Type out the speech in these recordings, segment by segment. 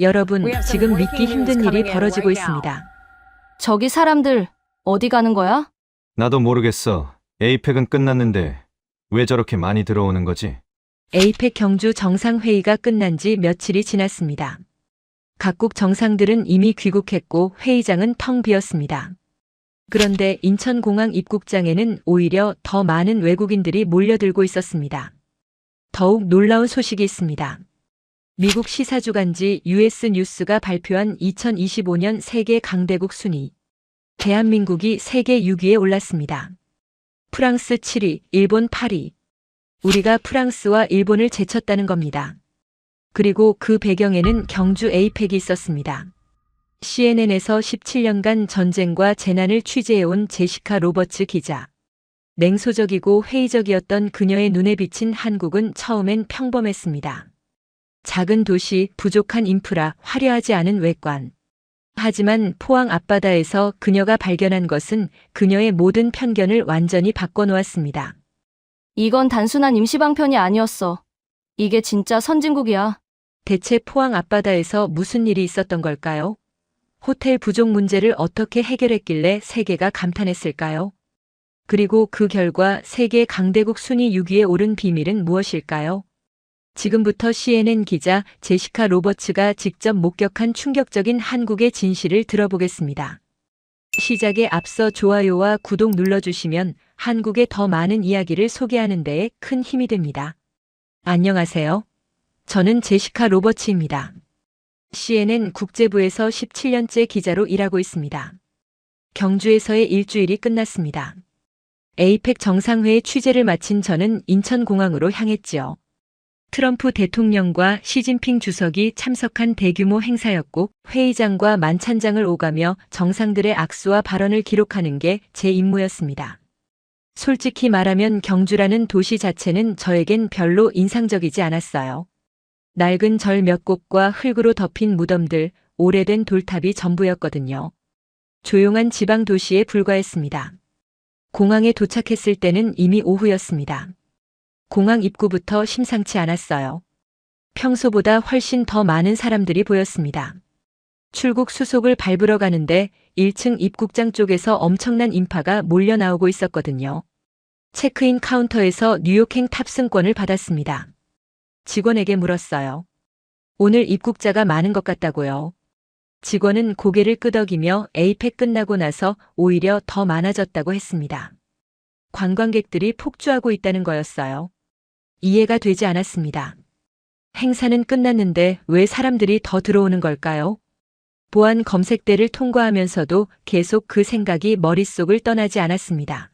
여러분, 지금 믿기 힘든 일이 벌어지고 있습니다. 저기 사람들 어디 가는 거야? 나도 모르겠어. 에이펙은 끝났는데 왜 저렇게 많이 들어오는 거지? 에이펙 경주 정상회의가 끝난 지 며칠이 지났습니다. 각국 정상들은 이미 귀국했고 회의장은 텅 비었습니다. 그런데 인천공항 입국장에는 오히려 더 많은 외국인들이 몰려들고 있었습니다. 더욱 놀라운 소식이 있습니다. 미국 시사주간지 US 뉴스가 발표한 2025년 세계 강대국 순위. 대한민국이 세계 6위에 올랐습니다. 프랑스 7위, 일본 8위. 우리가 프랑스와 일본을 제쳤다는 겁니다. 그리고 그 배경에는 경주 에이펙이 있었습니다. CNN에서 17년간 전쟁과 재난을 취재해온 제시카 로버츠 기자. 냉소적이고 회의적이었던 그녀의 눈에 비친 한국은 처음엔 평범했습니다. 작은 도시, 부족한 인프라, 화려하지 않은 외관. 하지만 포항 앞바다에서 그녀가 발견한 것은 그녀의 모든 편견을 완전히 바꿔놓았습니다. 이건 단순한 임시방편이 아니었어. 이게 진짜 선진국이야. 대체 포항 앞바다에서 무슨 일이 있었던 걸까요? 호텔 부족 문제를 어떻게 해결했길래 세계가 감탄했을까요? 그리고 그 결과 세계 강대국 순위 6위에 오른 비밀은 무엇일까요? 지금부터 CNN 기자 제시카 로버츠가 직접 목격한 충격적인 한국의 진실을 들어보겠습니다. 시작에 앞서 좋아요와 구독 눌러주시면 한국의 더 많은 이야기를 소개하는 데에 큰 힘이 됩니다. 안녕하세요. 저는 제시카 로버츠입니다. CNN 국제부에서 17년째 기자로 일하고 있습니다. 경주에서의 일주일이 끝났습니다. 에이펙 정상회의 취재를 마친 저는 인천공항으로 향했지요. 트럼프 대통령과 시진핑 주석이 참석한 대규모 행사였고 회의장과 만찬장을 오가며 정상들의 악수와 발언을 기록하는 게 제 임무였습니다. 솔직히 말하면 경주라는 도시 자체는 저에겐 별로 인상적이지 않았어요. 낡은 절 몇 곳과 흙으로 덮인 무덤들, 오래된 돌탑이 전부였거든요. 조용한 지방 도시에 불과했습니다. 공항에 도착했을 때는 이미 오후였습니다. 공항 입구부터 심상치 않았어요. 평소보다 훨씬 더 많은 사람들이 보였습니다. 출국 수속을 밟으러 가는데 1층 입국장 쪽에서 엄청난 인파가 몰려 나오고 있었거든요. 체크인 카운터에서 뉴욕행 탑승권을 받았습니다. 직원에게 물었어요. 오늘 입국자가 많은 것 같다고요. 직원은 고개를 끄덕이며 에이펙 끝나고 나서 오히려 더 많아졌다고 했습니다. 관광객들이 폭주하고 있다는 거였어요. 이해가 되지 않았습니다. 행사는 끝났는데 왜 사람들이 더 들어오는 걸까요? 보안 검색대를 통과하면서도 계속 그 생각이 머릿속을 떠나지 않았습니다.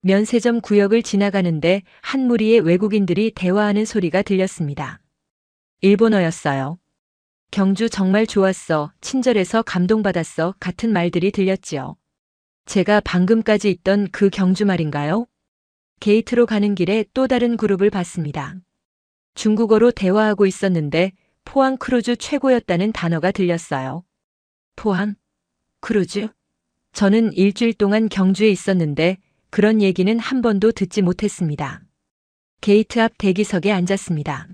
면세점 구역을 지나가는데 한 무리의 외국인들이 대화하는 소리가 들렸습니다. 일본어였어요. 경주 정말 좋았어, 친절해서 감동받았어 같은 말들이 들렸지요. 제가 방금까지 있던 그 경주 말인가요? 게이트로 가는 길에 또 다른 그룹을 봤습니다. 중국어로 대화하고 있었는데 포항 크루즈 최고였다는 단어가 들렸어요. 포항? 크루즈? 저는 일주일 동안 경주에 있었는데 그런 얘기는 한 번도 듣지 못했습니다. 게이트 앞 대기석에 앉았습니다.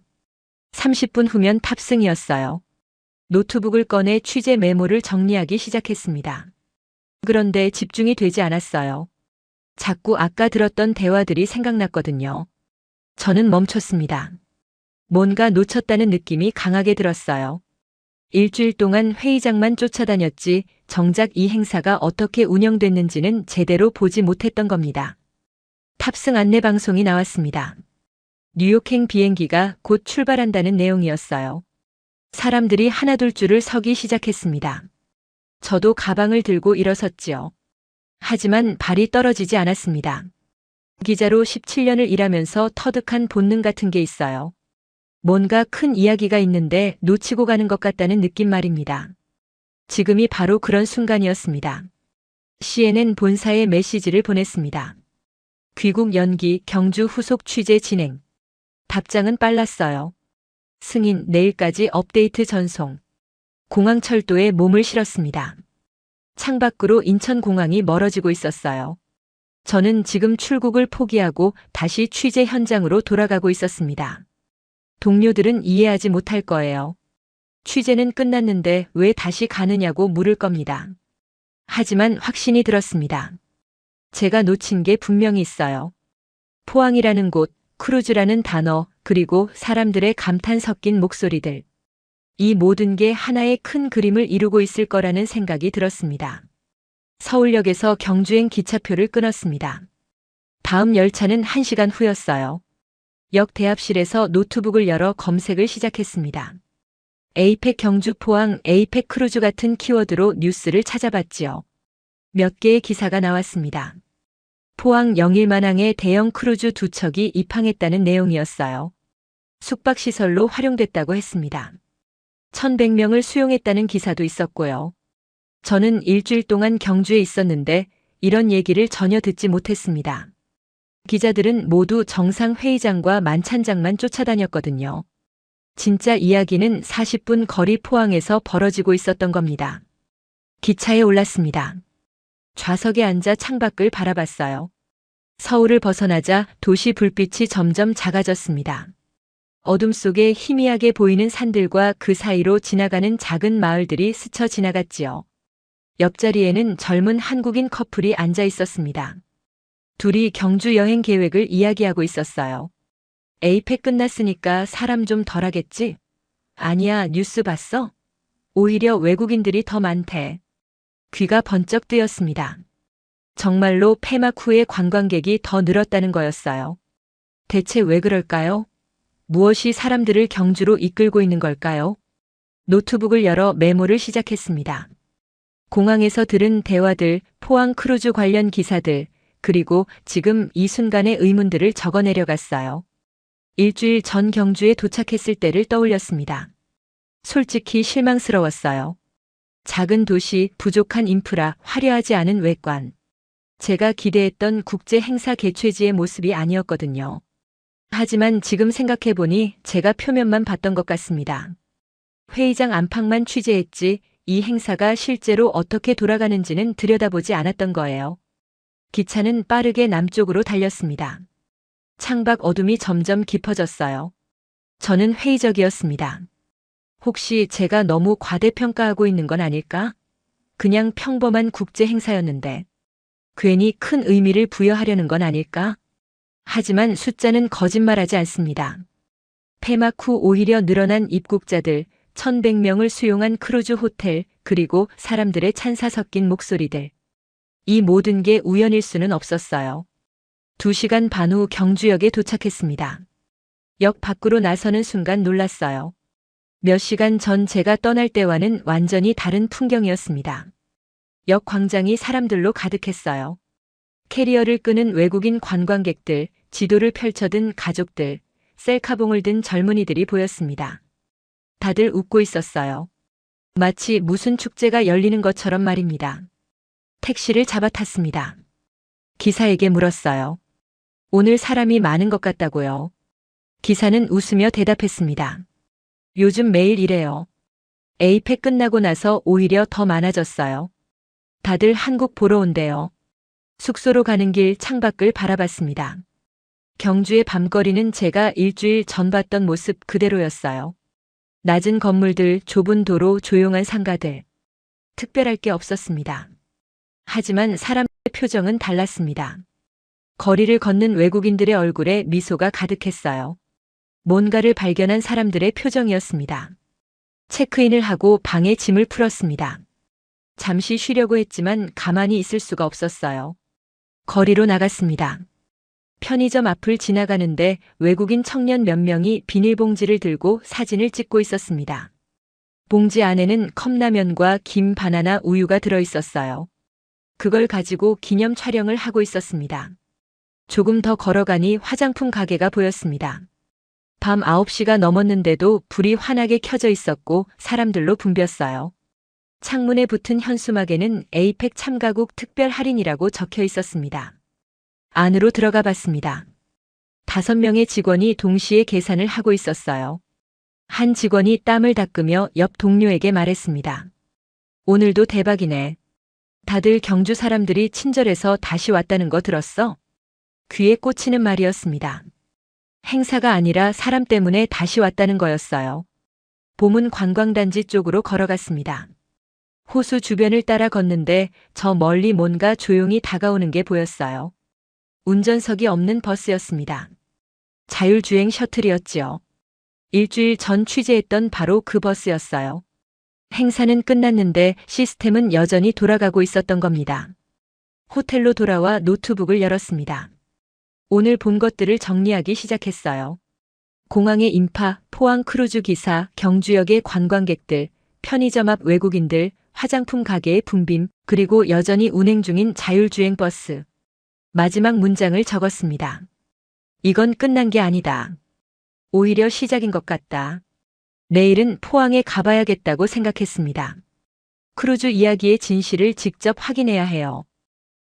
30분 후면 탑승이었어요. 노트북을 꺼내 취재 메모를 정리하기 시작했습니다. 그런데 집중이 되지 않았어요. 자꾸 아까 들었던 대화들이 생각났거든요. 저는 멈췄습니다. 뭔가 놓쳤다는 느낌이 강하게 들었어요. 일주일 동안 회의장만 쫓아다녔지 정작 이 행사가 어떻게 운영됐는지는 제대로 보지 못했던 겁니다. 탑승 안내 방송이 나왔습니다. 뉴욕행 비행기가 곧 출발한다는 내용이었어요. 사람들이 하나둘 줄을 서기 시작했습니다. 저도 가방을 들고 일어섰지요. 하지만 발이 떨어지지 않았습니다. 기자로 17년을 일하면서 터득한 본능 같은 게 있어요. 뭔가 큰 이야기가 있는데 놓치고 가는 것 같다는 느낌 말입니다. 지금이 바로 그런 순간이었습니다. CNN 본사에 메시지를 보냈습니다. 귀국 연기, 경주 후속 취재 진행. 답장은 빨랐어요. 승인, 내일까지 업데이트 전송. 공항철도에 몸을 실었습니다. 창밖으로 인천공항이 멀어지고 있었어요. 저는 지금 출국을 포기하고 다시 취재 현장으로 돌아가고 있었습니다. 동료들은 이해하지 못할 거예요. 취재는 끝났는데 왜 다시 가느냐고 물을 겁니다. 하지만 확신이 들었습니다. 제가 놓친 게 분명히 있어요. 포항이라는 곳, 크루즈라는 단어, 그리고 사람들의 감탄 섞인 목소리들. 이 모든 게 하나의 큰 그림을 이루고 있을 거라는 생각이 들었습니다. 서울역에서 경주행 기차표를 끊었습니다. 다음 열차는 1시간 후였어요. 역 대합실에서 노트북을 열어 검색을 시작했습니다. 에이펙 경주 포항, 에이펙 크루즈 같은 키워드로 뉴스를 찾아봤지요. 몇 개의 기사가 나왔습니다. 포항 영일만항에 대형 크루즈 2척이 입항했다는 내용이었어요. 숙박시설로 활용됐다고 했습니다. 1,100명을 수용했다는 기사도 있었고요. 저는 일주일 동안 경주에 있었는데 이런 얘기를 전혀 듣지 못했습니다. 기자들은 모두 정상회의장과 만찬장만 쫓아다녔거든요. 진짜 이야기는 40분 거리 포항에서 벌어지고 있었던 겁니다. 기차에 올랐습니다. 좌석에 앉아 창밖을 바라봤어요. 서울을 벗어나자 도시 불빛이 점점 작아졌습니다. 어둠 속에 희미하게 보이는 산들과 그 사이로 지나가는 작은 마을들이 스쳐 지나갔지요. 옆자리에는 젊은 한국인 커플이 앉아 있었습니다. 둘이 경주 여행 계획을 이야기하고 있었어요. 에이펙 끝났으니까 사람 좀 덜하겠지? 아니야, 뉴스 봤어? 오히려 외국인들이 더 많대. 귀가 번쩍 뜨였습니다. 정말로 폐막 후에 관광객이 더 늘었다는 거였어요. 대체 왜 그럴까요? 무엇이 사람들을 경주로 이끌고 있는 걸까요? 노트북을 열어 메모를 시작했습니다. 공항에서 들은 대화들, 포항 크루즈 관련 기사들, 그리고 지금 이 순간의 의문들을 적어 내려갔어요. 일주일 전 경주에 도착했을 때를 떠올렸습니다. 솔직히 실망스러웠어요. 작은 도시, 부족한 인프라, 화려하지 않은 외관. 제가 기대했던 국제 행사 개최지의 모습이 아니었거든요. 하지만 지금 생각해보니 제가 표면만 봤던 것 같습니다. 회의장 안팎만 취재했지 이 행사가 실제로 어떻게 돌아가는지는 들여다보지 않았던 거예요. 기차는 빠르게 남쪽으로 달렸습니다. 창밖 어둠이 점점 깊어졌어요. 저는 회의적이었습니다. 혹시 제가 너무 과대평가하고 있는 건 아닐까? 그냥 평범한 국제 행사였는데 괜히 큰 의미를 부여하려는 건 아닐까? 하지만 숫자는 거짓말하지 않습니다. 폐막 후 오히려 늘어난 입국자들, 1,100명을 수용한 크루즈 호텔, 그리고 사람들의 찬사 섞인 목소리들. 이 모든 게 우연일 수는 없었어요. 2시간 반 후 경주역에 도착했습니다. 역 밖으로 나서는 순간 놀랐어요. 몇 시간 전 제가 떠날 때와는 완전히 다른 풍경이었습니다. 역 광장이 사람들로 가득했어요. 캐리어를 끄는 외국인 관광객들, 지도를 펼쳐든 가족들, 셀카봉을 든 젊은이들이 보였습니다. 다들 웃고 있었어요. 마치 무슨 축제가 열리는 것처럼 말입니다. 택시를 잡아 탔습니다. 기사에게 물었어요. 오늘 사람이 많은 것 같다고요. 기사는 웃으며 대답했습니다. 요즘 매일 이래요. 에이펙 끝나고 나서 오히려 더 많아졌어요. 다들 한국 보러 온대요. 숙소로 가는 길 창밖을 바라봤습니다. 경주의 밤거리는 제가 일주일 전 봤던 모습 그대로였어요. 낮은 건물들, 좁은 도로, 조용한 상가들. 특별할 게 없었습니다. 하지만 사람의 표정은 달랐습니다. 거리를 걷는 외국인들의 얼굴에 미소가 가득했어요. 뭔가를 발견한 사람들의 표정이었습니다. 체크인을 하고 방에 짐을 풀었습니다. 잠시 쉬려고 했지만 가만히 있을 수가 없었어요. 거리로 나갔습니다. 편의점 앞을 지나가는데 외국인 청년 몇 명이 비닐봉지를 들고 사진을 찍고 있었습니다. 봉지 안에는 컵라면과 김, 바나나, 우유가 들어있었어요. 그걸 가지고 기념 촬영을 하고 있었습니다. 조금 더 걸어가니 화장품 가게가 보였습니다. 밤 9시가 넘었는데도 불이 환하게 켜져 있었고 사람들로 붐볐어요. 창문에 붙은 현수막에는 에이펙 참가국 특별 할인이라고 적혀 있었습니다. 안으로 들어가 봤습니다. 5명의 직원이 동시에 계산을 하고 있었어요. 한 직원이 땀을 닦으며 옆 동료에게 말했습니다. 오늘도 대박이네. 다들 경주 사람들이 친절해서 다시 왔다는 거 들었어? 귀에 꽂히는 말이었습니다. 행사가 아니라 사람 때문에 다시 왔다는 거였어요. 봄은 관광단지 쪽으로 걸어갔습니다. 호수 주변을 따라 걷는데 저 멀리 뭔가 조용히 다가오는 게 보였어요. 운전석이 없는 버스였습니다. 자율주행 셔틀이었지요. 일주일 전 취재했던 바로 그 버스였어요. 행사는 끝났는데 시스템은 여전히 돌아가고 있었던 겁니다. 호텔로 돌아와 노트북을 열었습니다. 오늘 본 것들을 정리하기 시작했어요. 공항의 인파, 포항 크루즈 기사, 경주역의 관광객들, 편의점 앞 외국인들, 화장품 가게의 붐빔, 그리고 여전히 운행 중인 자율주행 버스. 마지막 문장을 적었습니다. 이건 끝난 게 아니다. 오히려 시작인 것 같다. 내일은 포항에 가봐야겠다고 생각했습니다. 크루즈 이야기의 진실을 직접 확인해야 해요.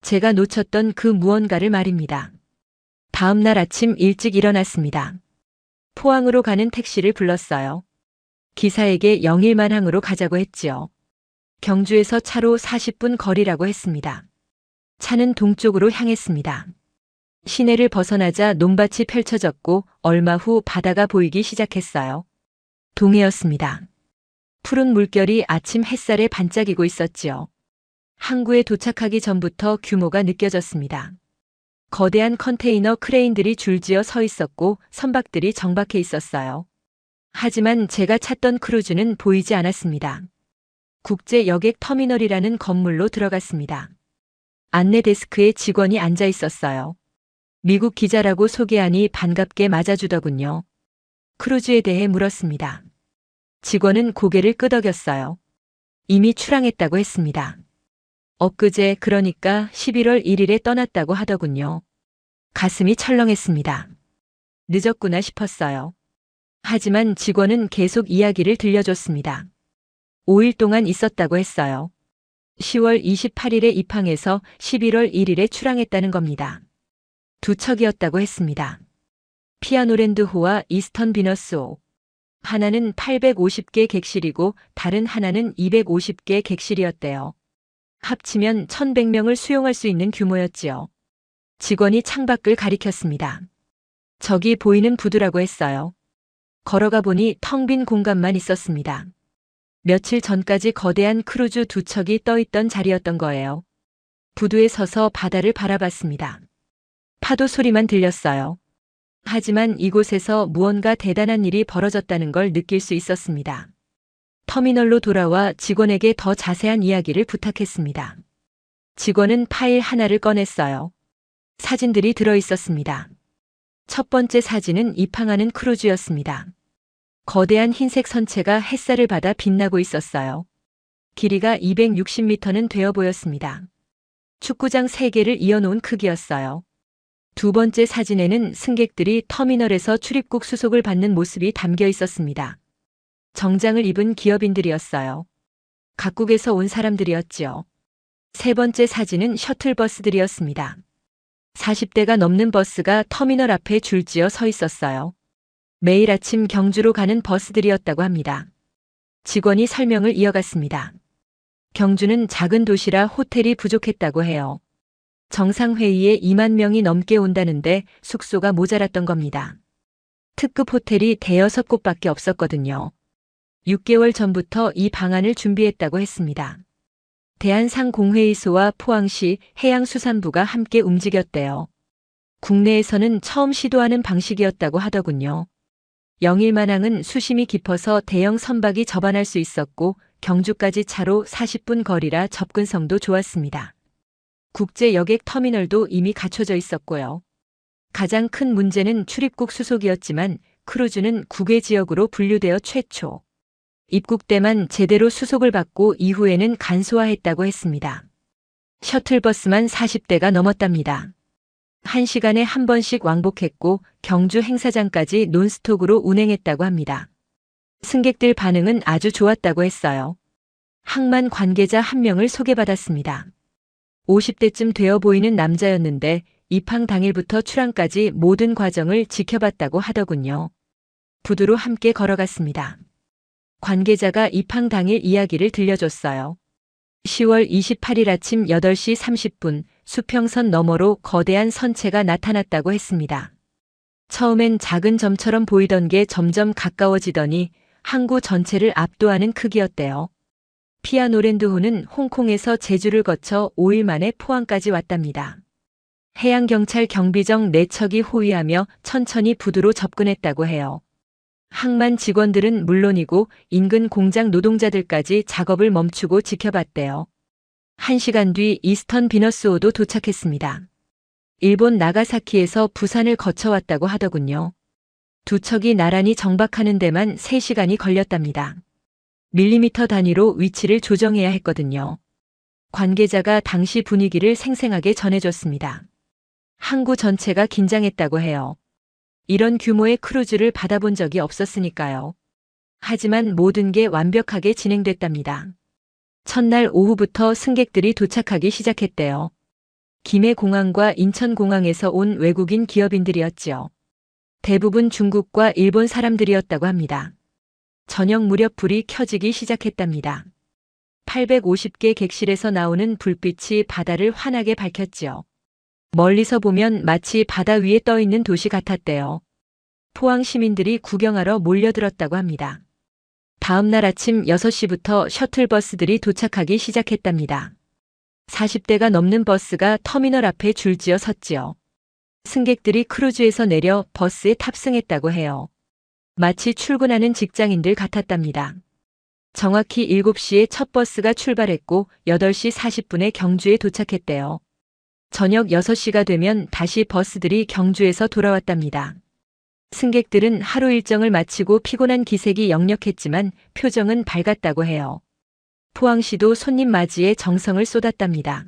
제가 놓쳤던 그 무언가를 말입니다. 다음 날 아침 일찍 일어났습니다. 포항으로 가는 택시를 불렀어요. 기사에게 영일만항으로 가자고 했지요. 경주에서 차로 40분 거리라고 했습니다. 차는 동쪽으로 향했습니다. 시내를 벗어나자 논밭이 펼쳐졌고 얼마 후 바다가 보이기 시작했어요. 동해였습니다. 푸른 물결이 아침 햇살에 반짝이고 있었지요. 항구에 도착하기 전부터 규모가 느껴졌습니다. 거대한 컨테이너 크레인들이 줄지어 서 있었고 선박들이 정박해 있었어요. 하지만 제가 찾던 크루즈는 보이지 않았습니다. 국제 여객 터미널이라는 건물로 들어갔습니다. 안내 데스크에 직원이 앉아 있었어요. 미국 기자라고 소개하니 반갑게 맞아주더군요. 크루즈에 대해 물었습니다. 직원은 고개를 끄덕였어요. 이미 출항했다고 했습니다. 엊그제 그러니까 11월 1일에 떠났다고 하더군요. 가슴이 철렁했습니다. 늦었구나 싶었어요. 하지만 직원은 계속 이야기를 들려줬습니다. 5일 동안 있었다고 했어요. 10월 28일에 입항해서 11월 1일에 출항했다는 겁니다. 두 척이었다고 했습니다. 피아노랜드호와 이스턴 비너스호. 하나는 850개 객실이고 다른 하나는 250개 객실이었대요. 합치면 1100명을 수용할 수 있는 규모였지요. 직원이 창밖을 가리켰습니다. 저기 보이는 부두라고 했어요. 걸어가 보니 텅 빈 공간만 있었습니다. 며칠 전까지 거대한 크루즈 두 척이 떠있던 자리였던 거예요. 부두에 서서 바다를 바라봤습니다. 파도 소리만 들렸어요. 하지만 이곳에서 무언가 대단한 일이 벌어졌다는 걸 느낄 수 있었습니다. 터미널로 돌아와 직원에게 더 자세한 이야기를 부탁했습니다. 직원은 파일 하나를 꺼냈어요. 사진들이 들어 있었습니다. 첫 번째 사진은 입항하는 크루즈였습니다. 거대한 흰색 선체가 햇살을 받아 빛나고 있었어요. 길이가 260m는 되어 보였습니다. 축구장 3개를 이어놓은 크기였어요. 두 번째 사진에는 승객들이 터미널에서 출입국 수속을 받는 모습이 담겨 있었습니다. 정장을 입은 기업인들이었어요. 각국에서 온 사람들이었지요. 세 번째 사진은 셔틀버스들이었습니다. 40대가 넘는 버스가 터미널 앞에 줄지어 서 있었어요. 매일 아침 경주로 가는 버스들이었다고 합니다. 직원이 설명을 이어갔습니다. 경주는 작은 도시라 호텔이 부족했다고 해요. 정상회의에 2만 명이 넘게 온다는데 숙소가 모자랐던 겁니다. 특급 호텔이 대여섯 곳밖에 없었거든요. 6개월 전부터 이 방안을 준비했다고 했습니다. 대한상공회의소와 포항시 해양수산부가 함께 움직였대요. 국내에서는 처음 시도하는 방식이었다고 하더군요. 영일만항은 수심이 깊어서 대형 선박이 접안할 수 있었고 경주까지 차로 40분 거리라 접근성도 좋았습니다. 국제 여객 터미널도 이미 갖춰져 있었고요. 가장 큰 문제는 출입국 수속이었지만 크루즈는 국외 지역으로 분류되어 최초 입국 때만 제대로 수속을 받고 이후에는 간소화했다고 했습니다. 셔틀버스만 40대가 넘었답니다. 1시간에 한 번씩 왕복했고 경주 행사장까지 논스톱으로 운행했다고 합니다. 승객들 반응은 아주 좋았다고 했어요. 항만 관계자 한 명을 소개받았습니다. 50대쯤 되어 보이는 남자였는데 입항 당일부터 출항까지 모든 과정을 지켜봤다고 하더군요. 부두로 함께 걸어갔습니다. 관계자가 입항 당일 이야기를 들려줬어요. 10월 28일 아침 8시 30분 수평선 너머로 거대한 선체가 나타났다고 했습니다. 처음엔 작은 점처럼 보이던 게 점점 가까워지더니 항구 전체를 압도하는 크기였대요. 피아 노랜드호는 홍콩에서 제주를 거쳐 5일 만에 포항까지 왔답니다. 해양경찰 경비정 4척이 호위하며 천천히 부두로 접근했다고 해요. 항만 직원들은 물론이고 인근 공장 노동자들까지 작업을 멈추고 지켜봤대요. 1시간 뒤 이스턴 비너스호도 도착했습니다. 일본 나가사키에서 부산을 거쳐왔다고 하더군요. 두 척이 나란히 정박하는 데만 3시간이 걸렸답니다. 밀리미터 단위로 위치를 조정해야 했거든요. 관계자가 당시 분위기를 생생하게 전해줬습니다. 항구 전체가 긴장했다고 해요. 이런 규모의 크루즈를 받아본 적이 없었으니까요. 하지만 모든 게 완벽하게 진행됐답니다. 첫날 오후부터 승객들이 도착하기 시작했대요. 김해공항과 인천공항에서 온 외국인 기업인들이었지요. 대부분 중국과 일본 사람들이었다고 합니다. 저녁 무렵 불이 켜지기 시작했답니다. 850개 객실에서 나오는 불빛이 바다를 환하게 밝혔지요. 멀리서 보면 마치 바다 위에 떠 있는 도시 같았대요. 포항 시민들이 구경하러 몰려들었다고 합니다. 다음 날 아침 6시부터 셔틀버스들이 도착하기 시작했답니다. 40대가 넘는 버스가 터미널 앞에 줄지어 섰지요. 승객들이 크루즈에서 내려 버스에 탑승했다고 해요. 마치 출근하는 직장인들 같았답니다. 정확히 7시에 첫 버스가 출발했고 8시 40분에 경주에 도착했대요. 저녁 6시가 되면 다시 버스들이 경주에서 돌아왔답니다. 승객들은 하루 일정을 마치고 피곤한 기색이 역력했지만 표정은 밝았다고 해요. 포항시도 손님 맞이에 정성을 쏟았답니다.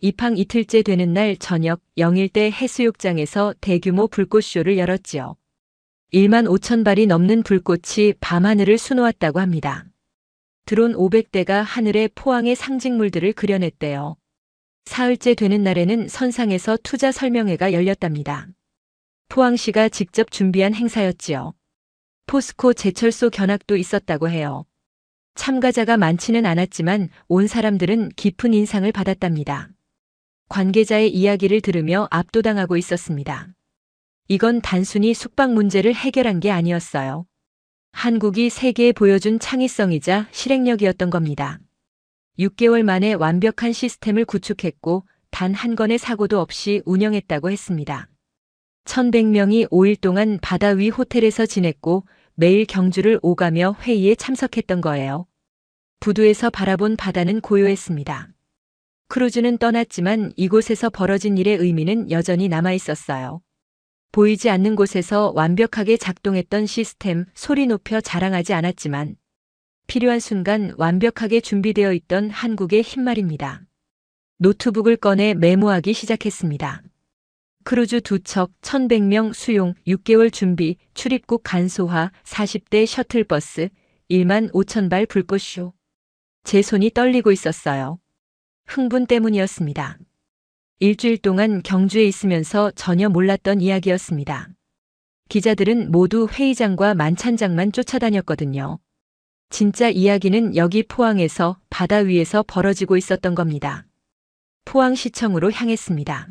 입항 이틀째 되는 날 저녁 0일대 해수욕장에서 대규모 불꽃쇼를 열었지요. 1만 5천 발이 넘는 불꽃이 밤하늘을 수놓았다고 합니다. 드론 500대가 하늘에 포항의 상징물들을 그려냈대요. 사흘째 되는 날에는 선상에서 투자 설명회가 열렸답니다. 포항시가 직접 준비한 행사였지요. 포스코 제철소 견학도 있었다고 해요. 참가자가 많지는 않았지만 온 사람들은 깊은 인상을 받았답니다. 관계자의 이야기를 들으며 압도당하고 있었습니다. 이건 단순히 숙박 문제를 해결한 게 아니었어요. 한국이 세계에 보여준 창의성이자 실행력이었던 겁니다. 6개월 만에 완벽한 시스템을 구축했고 단 한 건의 사고도 없이 운영했다고 했습니다. 1,100명이 5일 동안 바다 위 호텔에서 지냈고 매일 경주를 오가며 회의에 참석했던 거예요. 부두에서 바라본 바다는 고요했습니다. 크루즈는 떠났지만 이곳에서 벌어진 일의 의미는 여전히 남아 있었어요. 보이지 않는 곳에서 완벽하게 작동했던 시스템, 소리 높여 자랑하지 않았지만 필요한 순간 완벽하게 준비되어 있던 한국의 힘 말입니다. 노트북을 꺼내 메모하기 시작했습니다. 크루즈 2척, 1,100명 수용, 6개월 준비, 출입국 간소화, 40대 셔틀버스, 1만 5천 발 불꽃쇼. 제 손이 떨리고 있었어요. 흥분 때문이었습니다. 일주일 동안 경주에 있으면서 전혀 몰랐던 이야기였습니다. 기자들은 모두 회의장과 만찬장만 쫓아다녔거든요. 진짜 이야기는 여기 포항에서 바다 위에서 벌어지고 있었던 겁니다. 포항시청으로 향했습니다.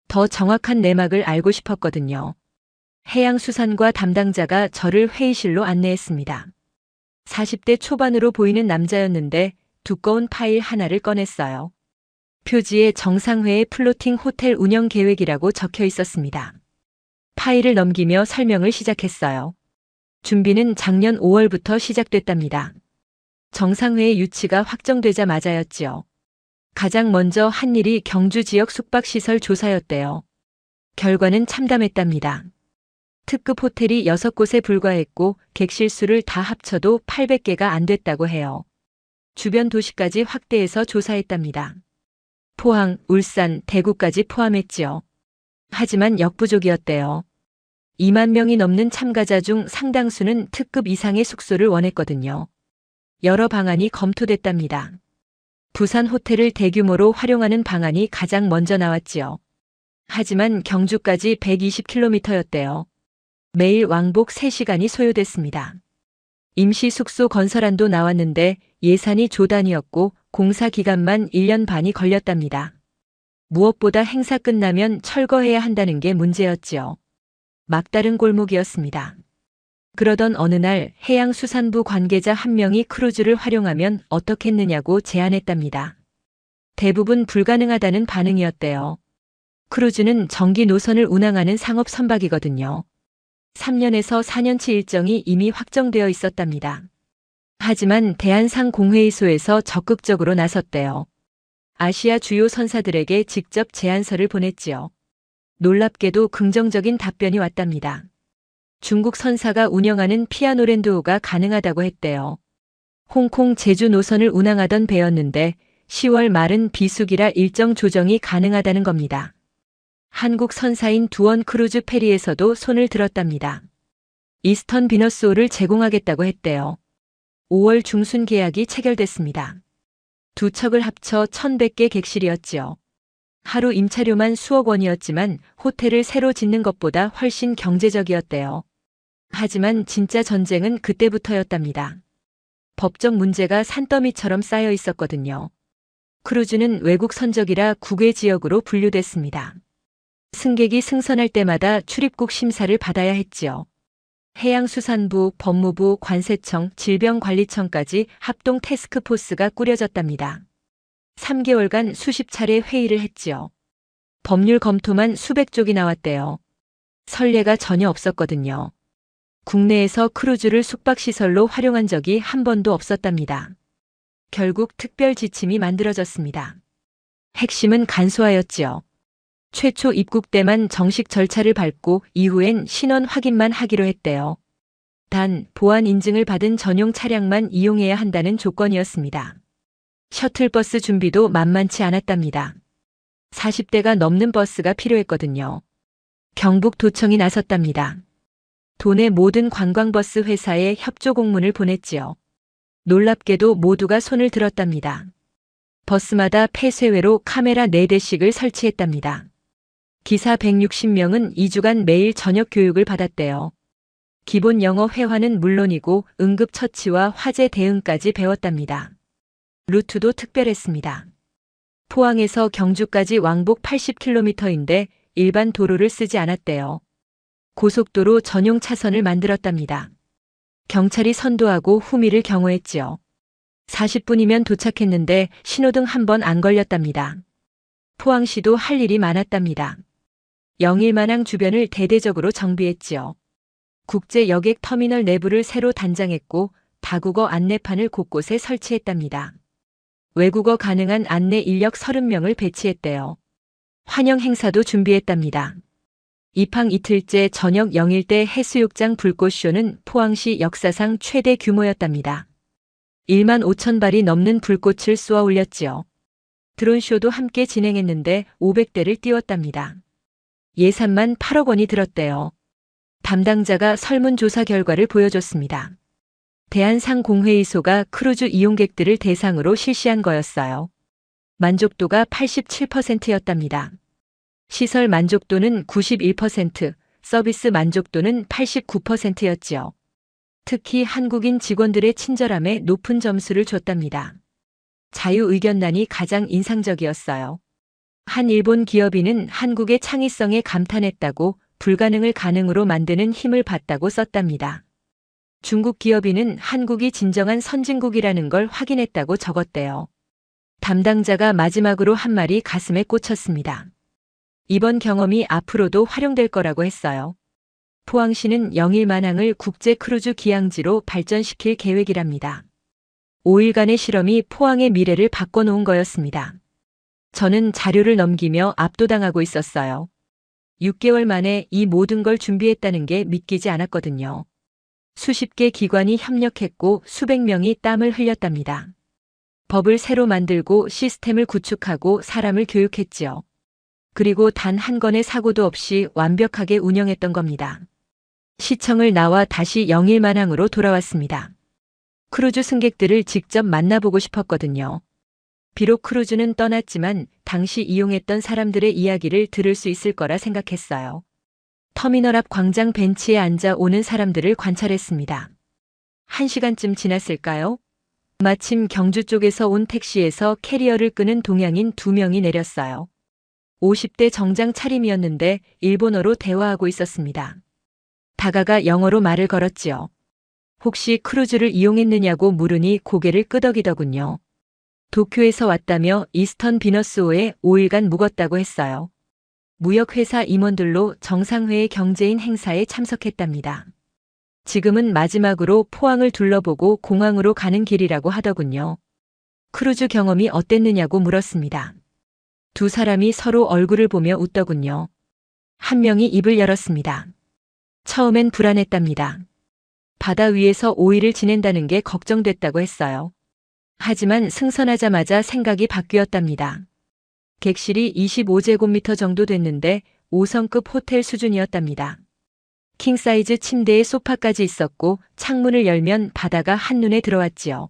더 정확한 내막을 알고 싶었거든요. 해양수산과 담당자가 저를 회의실로 안내했습니다. 40대 초반으로 보이는 남자였는데 두꺼운 파일 하나를 꺼냈어요. 표지에 정상회의 플로팅 호텔 운영 계획이라고 적혀 있었습니다. 파일을 넘기며 설명을 시작했어요. 준비는 작년 5월부터 시작됐답니다. 정상회의 유치가 확정되자마자였지요. 가장 먼저 한 일이 경주 지역 숙박시설 조사였대요. 결과는 참담했답니다. 특급 호텔이 6곳에 불과했고 객실 수를 다 합쳐도 800개가 안 됐다고 해요. 주변 도시까지 확대해서 조사했답니다. 포항, 울산, 대구까지 포함했지요. 하지만 역부족이었대요. 2만 명이 넘는 참가자 중 상당수는 특급 이상의 숙소를 원했거든요. 여러 방안이 검토됐답니다. 부산 호텔을 대규모로 활용하는 방안이 가장 먼저 나왔지요. 하지만 경주까지 120km였대요. 매일 왕복 3시간이 소요됐습니다. 임시 숙소 건설안도 나왔는데 예산이 조단이었고 공사 기간만 1년 반이 걸렸답니다. 무엇보다 행사 끝나면 철거해야 한다는 게 문제였지요. 막다른 골목이었습니다. 그러던 어느 날 해양수산부 관계자 한 명이 크루즈를 활용하면 어떻겠느냐고 제안했답니다. 대부분 불가능하다는 반응이었대요. 크루즈는 정기 노선을 운항하는 상업 선박이거든요. 3년에서 4년치 일정이 이미 확정되어 있었답니다. 하지만 대한상공회의소에서 적극적으로 나섰대요. 아시아 주요 선사들에게 직접 제안서를 보냈지요. 놀랍게도 긍정적인 답변이 왔답니다. 중국 선사가 운영하는 피아노랜드호가 가능하다고 했대요. 홍콩 제주 노선을 운항하던 배였는데 10월 말은 비수기라 일정 조정이 가능하다는 겁니다. 한국 선사인 두원 크루즈 페리에서도 손을 들었답니다. 이스턴 비너스호를 제공하겠다고 했대요. 5월 중순 계약이 체결됐습니다. 두 척을 합쳐 1,100개 객실이었지요. 하루 임차료만 수억 원이었지만 호텔을 새로 짓는 것보다 훨씬 경제적이었대요. 하지만 진짜 전쟁은 그때부터였답니다. 법적 문제가 산더미처럼 쌓여 있었거든요. 크루즈는 외국 선적이라 국외 지역으로 분류됐습니다. 승객이 승선할 때마다 출입국 심사를 받아야 했지요. 해양수산부, 법무부, 관세청, 질병관리청까지 합동 태스크포스가 꾸려졌답니다. 3개월간 수십 차례 회의를 했지요. 법률 검토만 수백 쪽이 나왔대요. 선례가 전혀 없었거든요. 국내에서 크루즈를 숙박시설로 활용한 적이 한 번도 없었답니다. 결국 특별 지침이 만들어졌습니다. 핵심은 간소화였지요. 최초 입국 때만 정식 절차를 밟고 이후엔 신원 확인만 하기로 했대요. 단, 보안 인증을 받은 전용 차량만 이용해야 한다는 조건이었습니다. 셔틀버스 준비도 만만치 않았답니다. 40대가 넘는 버스가 필요했거든요. 경북도청이 나섰답니다. 도내 모든 관광버스 회사에 협조 공문을 보냈지요. 놀랍게도 모두가 손을 들었답니다. 버스마다 폐쇄회로 카메라 4대씩을 설치했답니다. 기사 160명은 2주간 매일 저녁 교육을 받았대요. 기본 영어 회화는 물론이고 응급처치와 화재 대응까지 배웠답니다. 루트도 특별했습니다. 포항에서 경주까지 왕복 80km인데 일반 도로를 쓰지 않았대요. 고속도로 전용 차선을 만들었답니다. 경찰이 선도하고 후미를 경호했지요. 40분이면 도착했는데 신호등 한 번 안 걸렸답니다. 포항시도 할 일이 많았답니다. 영일만항 주변을 대대적으로 정비했지요. 국제 여객 터미널 내부를 새로 단장했고 다국어 안내판을 곳곳에 설치했답니다. 외국어 가능한 안내 인력 30명을 배치했대요. 환영 행사도 준비했답니다. 입항 이틀째 저녁 0일대 해수욕장 불꽃쇼는 포항시 역사상 최대 규모였답니다. 1만 5천 발이 넘는 불꽃을 쏘아 올렸지요. 드론쇼도 함께 진행했는데 500대를 띄웠답니다. 예산만 8억 원이 들었대요. 담당자가 설문조사 결과를 보여줬습니다. 대한상공회의소가 크루즈 이용객들을 대상으로 실시한 거였어요. 만족도가 87%였답니다. 시설 만족도는 91%, 서비스 만족도는 89%였지요. 특히 한국인 직원들의 친절함에 높은 점수를 줬답니다. 자유의견란이 가장 인상적이었어요. 한 일본 기업인은 한국의 창의성에 감탄했다고 불가능을 가능으로 만드는 힘을 봤다고 썼답니다. 중국 기업인은 한국이 진정한 선진국이라는 걸 확인했다고 적었대요. 담당자가 마지막으로 한 말이 가슴에 꽂혔습니다. 이번 경험이 앞으로도 활용될 거라고 했어요. 포항시는 영일만항을 국제 크루즈 기항지로 발전시킬 계획이랍니다. 5일간의 실험이 포항의 미래를 바꿔놓은 거였습니다. 저는 자료를 넘기며 압도당하고 있었어요. 6개월 만에 이 모든 걸 준비했다는 게 믿기지 않았거든요. 수십 개 기관이 협력했고 수백 명이 땀을 흘렸답니다. 법을 새로 만들고 시스템을 구축하고 사람을 교육했지요. 그리고 단 한 건의 사고도 없이 완벽하게 운영했던 겁니다. 시청을 나와 다시 영일만항으로 돌아왔습니다. 크루즈 승객들을 직접 만나보고 싶었거든요. 비록 크루즈는 떠났지만 당시 이용했던 사람들의 이야기를 들을 수 있을 거라 생각했어요. 터미널 앞 광장 벤치에 앉아 오는 사람들을 관찰했습니다. 1시간쯤 지났을까요? 마침 경주 쪽에서 온 택시에서 캐리어를 끄는 동양인 2명이 내렸어요. 50대 정장 차림이었는데 일본어로 대화하고 있었습니다. 다가가 영어로 말을 걸었지요. 혹시 크루즈를 이용했느냐고 물으니 고개를 끄덕이더군요. 도쿄에서 왔다며 이스턴 비너스호에 5일간 묵었다고 했어요. 무역회사 임원들로 정상회의 경제인 행사에 참석했답니다. 지금은 마지막으로 포항을 둘러보고 공항으로 가는 길이라고 하더군요. 크루즈 경험이 어땠느냐고 물었습니다. 두 사람이 서로 얼굴을 보며 웃더군요. 한 명이 입을 열었습니다. 처음엔 불안했답니다. 바다 위에서 5일을 지낸다는 게 걱정됐다고 했어요. 하지만 승선하자마자 생각이 바뀌었답니다. 객실이 25제곱미터 정도 됐는데 5성급 호텔 수준이었답니다. 킹사이즈 침대에 소파까지 있었고 창문을 열면 바다가 한눈에 들어왔지요.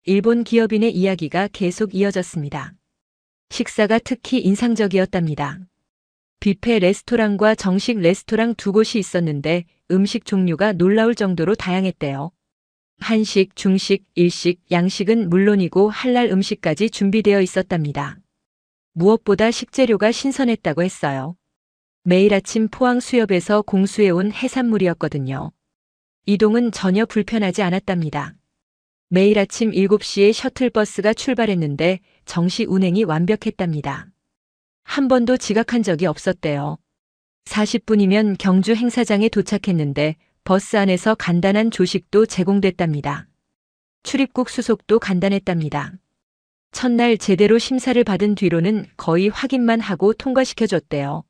일본 기업인의 이야기가 계속 이어졌습니다. 식사가 특히 인상적이었답니다. 뷔페 레스토랑과 정식 레스토랑 두 곳이 있었는데 음식 종류가 놀라울 정도로 다양했대요. 한식, 중식, 일식, 양식은 물론이고 할랄 음식까지 준비되어 있었답니다. 무엇보다 식재료가 신선했다고 했어요. 매일 아침 포항 수협에서 공수해온 해산물이었거든요. 이동은 전혀 불편하지 않았답니다. 매일 아침 7시에 셔틀버스가 출발했는데 정시 운행이 완벽했답니다. 한 번도 지각한 적이 없었대요. 40분이면 경주 행사장에 도착했는데 버스 안에서 간단한 조식도 제공됐답니다. 출입국 수속도 간단했답니다. 첫날 제대로 심사를 받은 뒤로는 거의 확인만 하고 통과시켜줬대요.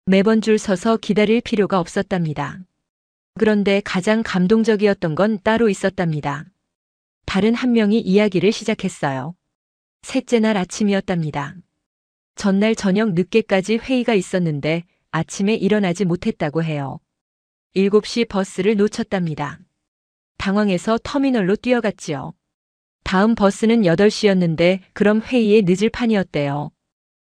매번 줄 서서 기다릴 필요가 없었답니다. 그런데 가장 감동적이었던 건 따로 있었답니다. 다른 한 명이 이야기를 시작했어요. 셋째 날 아침이었답니다. 전날 저녁 늦게까지 회의가 있었는데 아침에 일어나지 못했다고 해요. 7시 버스를 놓쳤답니다. 당황해서 터미널로 뛰어갔지요. 다음 버스는 8시였는데 그럼 회의에 늦을 판이었대요.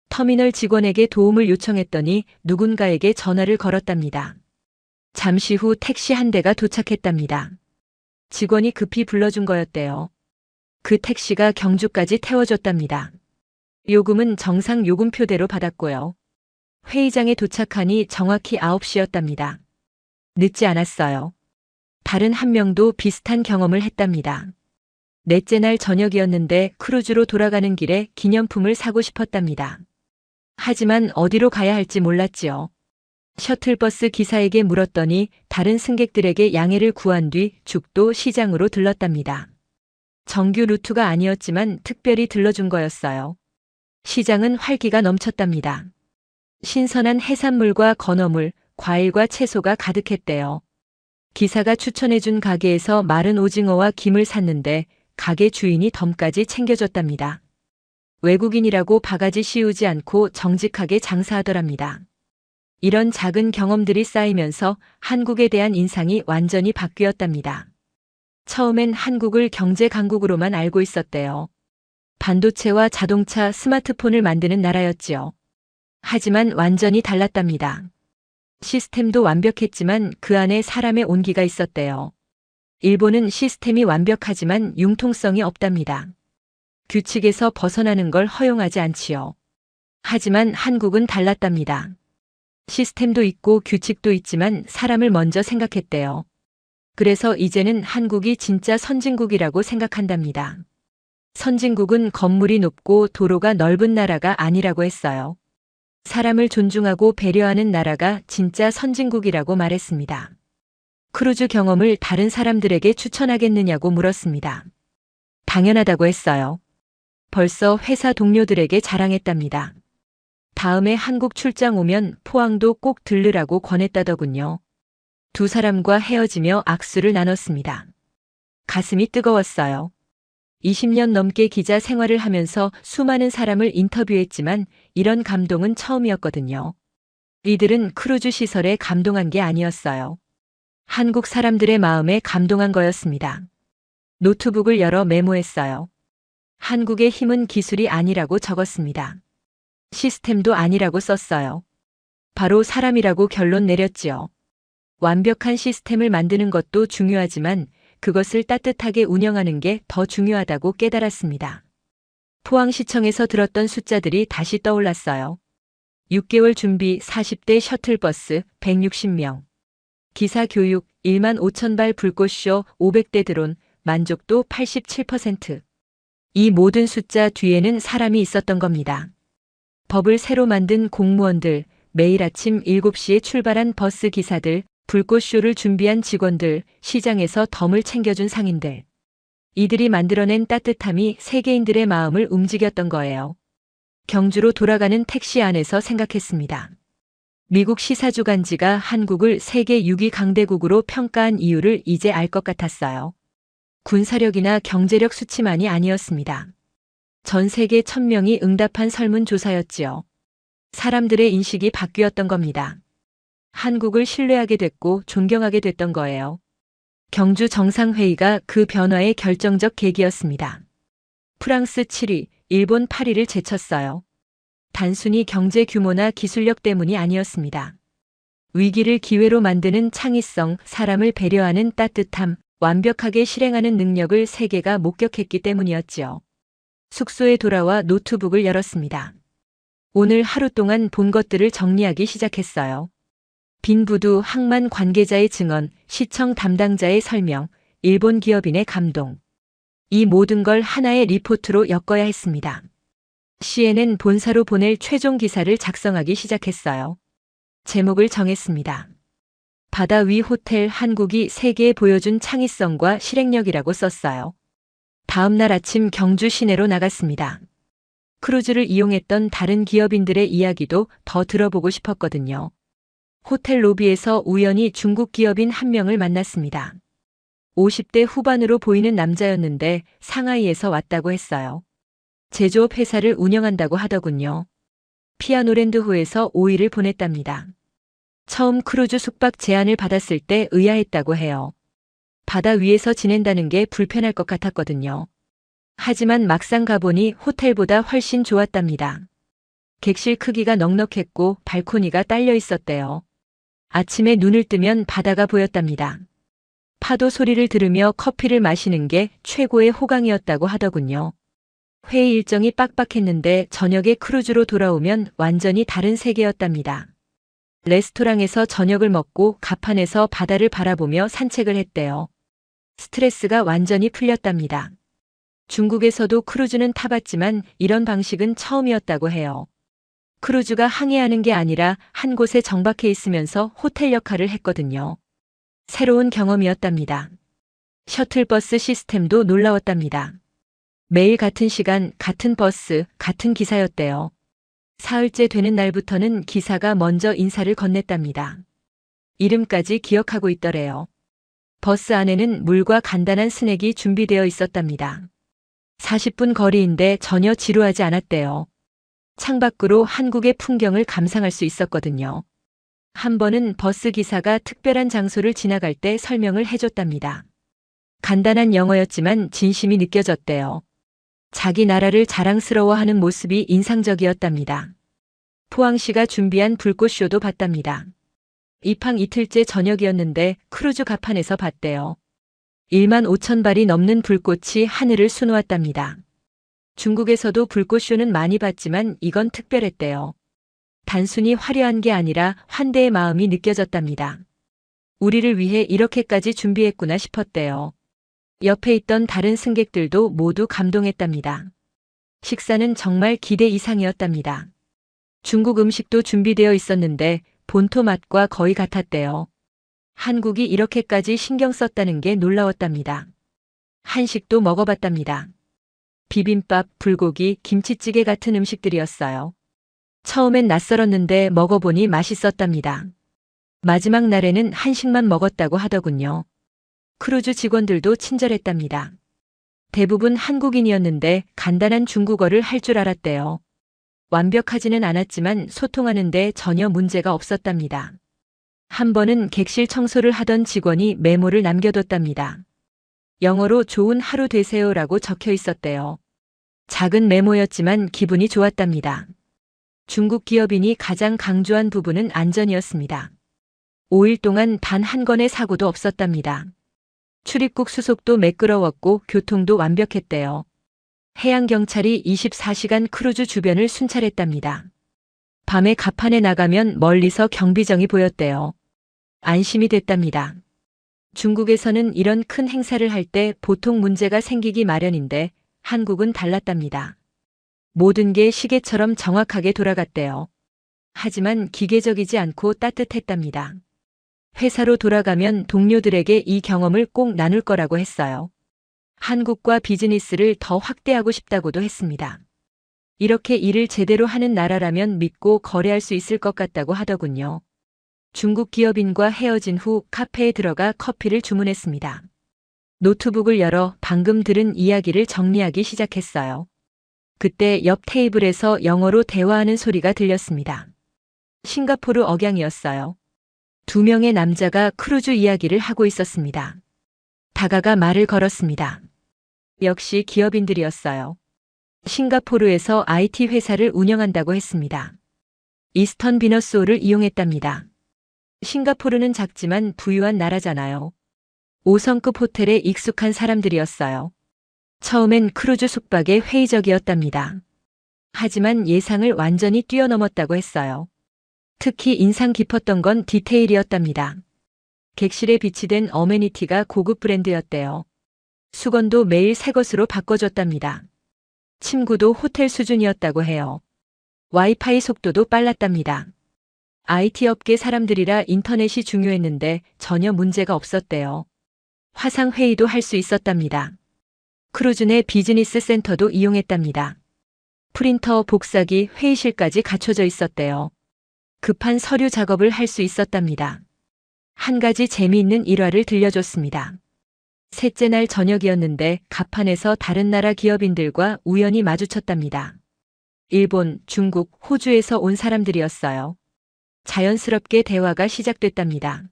터미널 직원에게 도움을 요청했더니 누군가에게 전화를 걸었답니다. 잠시 후 택시 한 대가 도착했답니다. 직원이 급히 불러준 거였대요. 그 택시가 경주까지 태워줬답니다. 요금은 정상 요금표대로 받았고요. 회의장에 도착하니 정확히 9시였답니다. 늦지 않았어요. 다른 한 명도 비슷한 경험을 했답니다. 넷째 날 저녁이었는데 크루즈로 돌아가는 길에 기념품을 사고 싶었답니다. 하지만 어디로 가야 할지 몰랐지요. 셔틀버스 기사에게 물었더니 다른 승객들에게 양해를 구한 뒤 죽도 시장으로 들렀답니다. 정규 루트가 아니었지만 특별히 들러준 거였어요. 시장은 활기가 넘쳤답니다. 신선한 해산물과 건어물, 과일과 채소가 가득했대요. 기사가 추천해준 가게에서 마른 오징어와 김을 샀는데 가게 주인이 덤까지 챙겨줬답니다. 외국인이라고 바가지 씌우지 않고 정직하게 장사하더랍니다. 이런 작은 경험들이 쌓이면서 한국에 대한 인상이 완전히 바뀌었답니다. 처음엔 한국을 경제 강국으로만 알고 있었대요. 반도체와 자동차, 스마트폰을 만드는 나라였지요. 하지만 완전히 달랐답니다. 시스템도 완벽했지만 그 안에 사람의 온기가 있었대요. 일본은 시스템이 완벽하지만 융통성이 없답니다. 규칙에서 벗어나는 걸 허용하지 않지요. 하지만 한국은 달랐답니다. 시스템도 있고 규칙도 있지만 사람을 먼저 생각했대요. 그래서 이제는 한국이 진짜 선진국이라고 생각한답니다. 선진국은 건물이 높고 도로가 넓은 나라가 아니라고 했어요. 사람을 존중하고 배려하는 나라가 진짜 선진국이라고 말했습니다. 크루즈 경험을 다른 사람들에게 추천하겠느냐고 물었습니다. 당연하다고 했어요. 벌써 회사 동료들에게 자랑했답니다. 다음에 한국 출장 오면 포항도 꼭 들르라고 권했다더군요. 두 사람과 헤어지며 악수를 나눴습니다. 가슴이 뜨거웠어요. 20년 넘게 기자 생활을 하면서 수많은 사람을 인터뷰했지만 이런 감동은 처음이었거든요. 이들은 크루즈 시설에 감동한 게 아니었어요. 한국 사람들의 마음에 감동한 거였습니다. 노트북을 열어 메모했어요. 한국의 힘은 기술이 아니라고 적었습니다. 시스템도 아니라고 썼어요. 바로 사람이라고 결론 내렸지요. 완벽한 시스템을 만드는 것도 중요하지만 그것을 따뜻하게 운영하는 게 더 중요하다고 깨달았습니다. 포항시청에서 들었던 숫자들이 다시 떠올랐어요. 6개월 준비 40대 셔틀버스 160명. 기사 교육 1만 5천 발 불꽃쇼 500대 드론 만족도 87%. 이 모든 숫자 뒤에는 사람이 있었던 겁니다. 법을 새로 만든 공무원들, 매일 아침 7시에 출발한 버스 기사들, 불꽃쇼를 준비한 직원들, 시장에서 덤을 챙겨준 상인들. 이들이 만들어낸 따뜻함이 세계인들의 마음을 움직였던 거예요. 경주로 돌아가는 택시 안에서 생각했습니다. 미국 시사주간지가 한국을 세계 6위 강대국으로 평가한 이유를 이제 알 것 같았어요. 군사력이나 경제력 수치만이 아니었습니다. 전 세계 1000명이 응답한 설문조사였지요. 사람들의 인식이 바뀌었던 겁니다. 한국을 신뢰하게 됐고 존경하게 됐던 거예요. 경주 정상회의가 그 변화의 결정적 계기였습니다. 프랑스 7위, 일본 8위를 제쳤어요. 단순히 경제 규모나 기술력 때문이 아니었습니다. 위기를 기회로 만드는 창의성, 사람을 배려하는 따뜻함, 완벽하게 실행하는 능력을 세계가 목격했기 때문이었지요. 숙소에 돌아와 노트북을 열었습니다. 오늘 하루 동안 본 것들을 정리하기 시작했어요. 빈 부두, 항만 관계자의 증언, 시청 담당자의 설명, 일본 기업인의 감동. 이 모든 걸 하나의 리포트로 엮어야 했습니다. CNN 본사로 보낼 최종 기사를 작성하기 시작했어요. 제목을 정했습니다. 바다 위 호텔 한국이 세계에 보여준 창의성과 실행력이라고 썼어요. 다음 날 아침 경주 시내로 나갔습니다. 크루즈를 이용했던 다른 기업인들의 이야기도 더 들어보고 싶었거든요. 호텔 로비에서 우연히 중국 기업인 한 명을 만났습니다. 50대 후반으로 보이는 남자였는데 상하이에서 왔다고 했어요. 제조업 회사를 운영한다고 하더군요. 피아노랜드호에서 5일을 보냈답니다. 처음 크루즈 숙박 제안을 받았을 때 의아했다고 해요. 바다 위에서 지낸다는 게 불편할 것 같았거든요. 하지만 막상 가보니 호텔보다 훨씬 좋았답니다. 객실 크기가 넉넉했고 발코니가 딸려 있었대요. 아침에 눈을 뜨면 바다가 보였답니다. 파도 소리를 들으며 커피를 마시는 게 최고의 호강이었다고 하더군요. 회의 일정이 빡빡했는데 저녁에 크루즈로 돌아오면 완전히 다른 세계였답니다. 레스토랑에서 저녁을 먹고 갑판에서 바다를 바라보며 산책을 했대요. 스트레스가 완전히 풀렸답니다. 중국에서도 크루즈는 타봤지만 이런 방식은 처음이었다고 해요. 크루즈가 항해하는 게 아니라 한 곳에 정박해 있으면서 호텔 역할을 했거든요. 새로운 경험이었답니다. 셔틀버스 시스템도 놀라웠답니다. 매일 같은 시간, 같은 버스, 같은 기사였대요. 사흘째 되는 날부터는 기사가 먼저 인사를 건넸답니다. 이름까지 기억하고 있더래요. 버스 안에는 물과 간단한 스낵이 준비되어 있었답니다. 40분 거리인데 전혀 지루하지 않았대요. 창밖으로 한국의 풍경을 감상할 수 있었거든요. 한 번은 버스 기사가 특별한 장소를 지나갈 때 설명을 해줬답니다. 간단한 영어였지만 진심이 느껴졌대요. 자기 나라를 자랑스러워하는 모습이 인상적이었답니다. 포항시가 준비한 불꽃쇼도 봤답니다. 입항 이틀째 저녁이었는데 크루즈 갑판에서 봤대요. 1만 5천 발이 넘는 불꽃이 하늘을 수놓았답니다. 중국에서도 불꽃쇼는 많이 봤지만 이건 특별했대요. 단순히 화려한 게 아니라 환대의 마음이 느껴졌답니다. 우리를 위해 이렇게까지 준비했구나 싶었대요. 옆에 있던 다른 승객들도 모두 감동했답니다. 식사는 정말 기대 이상이었답니다. 중국 음식도 준비되어 있었는데 본토 맛과 거의 같았대요. 한국이 이렇게까지 신경 썼다는 게 놀라웠답니다. 한식도 먹어봤답니다. 비빔밥, 불고기, 김치찌개 같은 음식들이었어요. 처음엔 낯설었는데 먹어보니 맛있었답니다. 마지막 날에는 한식만 먹었다고 하더군요. 크루즈 직원들도 친절했답니다. 대부분 한국인이었는데 간단한 중국어를 할 줄 알았대요. 완벽하지는 않았지만 소통하는데 전혀 문제가 없었답니다. 한 번은 객실 청소를 하던 직원이 메모를 남겨뒀답니다. 영어로 좋은 하루 되세요라고 적혀 있었대요. 작은 메모였지만 기분이 좋았답니다. 중국 기업인이 가장 강조한 부분은 안전이었습니다. 5일 동안 단 한 건의 사고도 없었답니다. 출입국 수속도 매끄러웠고 교통도 완벽했대요. 해양경찰이 24시간 크루즈 주변을 순찰했답니다. 밤에 갑판에 나가면 멀리서 경비정이 보였대요. 안심이 됐답니다. 중국에서는 이런 큰 행사를 할 때 보통 문제가 생기기 마련인데 한국은 달랐답니다. 모든 게 시계처럼 정확하게 돌아갔대요. 하지만 기계적이지 않고 따뜻했답니다. 회사로 돌아가면 동료들에게 이 경험을 꼭 나눌 거라고 했어요. 한국과 비즈니스를 더 확대하고 싶다고도 했습니다. 이렇게 일을 제대로 하는 나라라면 믿고 거래할 수 있을 것 같다고 하더군요. 중국 기업인과 헤어진 후 카페에 들어가 커피를 주문했습니다. 노트북을 열어 방금 들은 이야기를 정리하기 시작했어요. 그때 옆 테이블에서 영어로 대화하는 소리가 들렸습니다. 싱가포르 억양이었어요. 두 명의 남자가 크루즈 이야기를 하고 있었습니다. 다가가 말을 걸었습니다. 역시 기업인들이었어요. 싱가포르에서 IT 회사를 운영한다고 했습니다. 이스턴 비너스호를 이용했답니다. 싱가포르는 작지만 부유한 나라잖아요. 5성급 호텔에 익숙한 사람들이었어요. 처음엔 크루즈 숙박에 회의적이었답니다. 하지만 예상을 완전히 뛰어넘었다고 했어요. 특히 인상 깊었던 건 디테일이었답니다. 객실에 비치된 어메니티가 고급 브랜드였대요. 수건도 매일 새 것으로 바꿔줬답니다. 침구도 호텔 수준이었다고 해요. 와이파이 속도도 빨랐답니다. IT 업계 사람들이라 인터넷이 중요했는데 전혀 문제가 없었대요. 화상회의도 할 수 있었답니다. 크루즈 내 비즈니스 센터도 이용했답니다. 프린터, 복사기, 회의실까지 갖춰져 있었대요. 급한 서류 작업을 할 수 있었답니다. 한 가지 재미있는 일화를 들려줬습니다. 셋째 날 저녁이었는데 갑판에서 다른 나라 기업인들과 우연히 마주쳤답니다. 일본, 중국, 호주에서 온 사람들이었어요. 자연스럽게 대화가 시작됐답니다.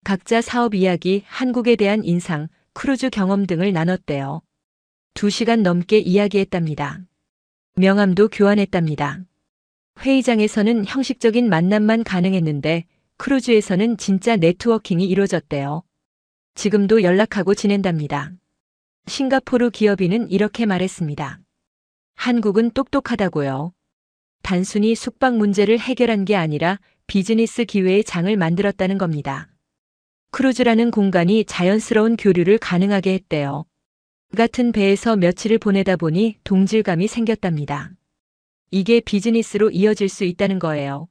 각자 사업 이야기, 한국에 대한 인상, 크루즈 경험 등을 나눴대요. 2시간 넘게 이야기했답니다. 명함도 교환했답니다. 회의장에서는 형식적인 만남만 가능했는데 크루즈에서는 진짜 네트워킹이 이루어졌대요. 지금도 연락하고 지낸답니다. 싱가포르 기업인은 이렇게 말했습니다. 한국은 똑똑하다고요. 단순히 숙박 문제를 해결한 게 아니라 비즈니스 기회의 장을 만들었다는 겁니다. 크루즈라는 공간이 자연스러운 교류를 가능하게 했대요. 같은 배에서 며칠을 보내다 보니 동질감이 생겼답니다. 이게 비즈니스로 이어질 수 있다는 거예요.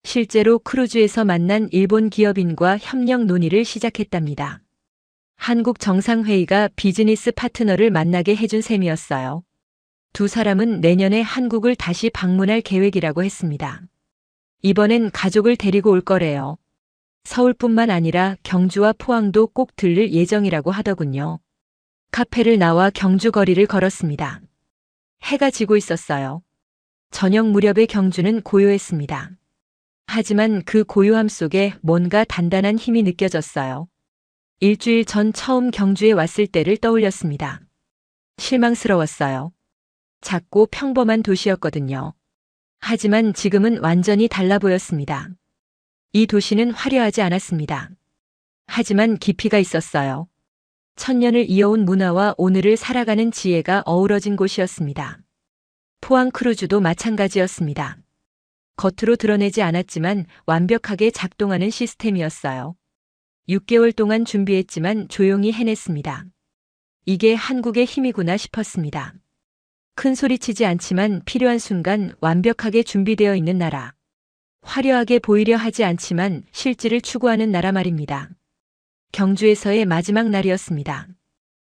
실제로 크루즈에서 만난 일본 기업인과 협력 논의를 시작했답니다. 한국 정상회의가 비즈니스 파트너를 만나게 해준 셈이었어요. 두 사람은 내년에 한국을 다시 방문할 계획이라고 했습니다. 이번엔 가족을 데리고 올 거래요. 서울뿐만 아니라 경주와 포항도 꼭 들릴 예정이라고 하더군요. 카페를 나와 경주 거리를 걸었습니다. 해가 지고 있었어요. 저녁 무렵의 경주는 고요했습니다. 하지만 그 고요함 속에 뭔가 단단한 힘이 느껴졌어요. 일주일 전 처음 경주에 왔을 때를 떠올렸습니다. 실망스러웠어요. 작고 평범한 도시였거든요. 하지만 지금은 완전히 달라 보였습니다. 이 도시는 화려하지 않았습니다. 하지만 깊이가 있었어요. 천년을 이어온 문화와 오늘을 살아가는 지혜가 어우러진 곳이었습니다. 포항 크루즈도 마찬가지였습니다. 겉으로 드러내지 않았지만 완벽하게 작동하는 시스템이었어요. 6개월 동안 준비했지만 조용히 해냈습니다. 이게 한국의 힘이구나 싶었습니다. 큰 소리치지 않지만 필요한 순간 완벽하게 준비되어 있는 나라. 화려하게 보이려 하지 않지만 실질을 추구하는 나라 말입니다. 경주에서의 마지막 날이었습니다.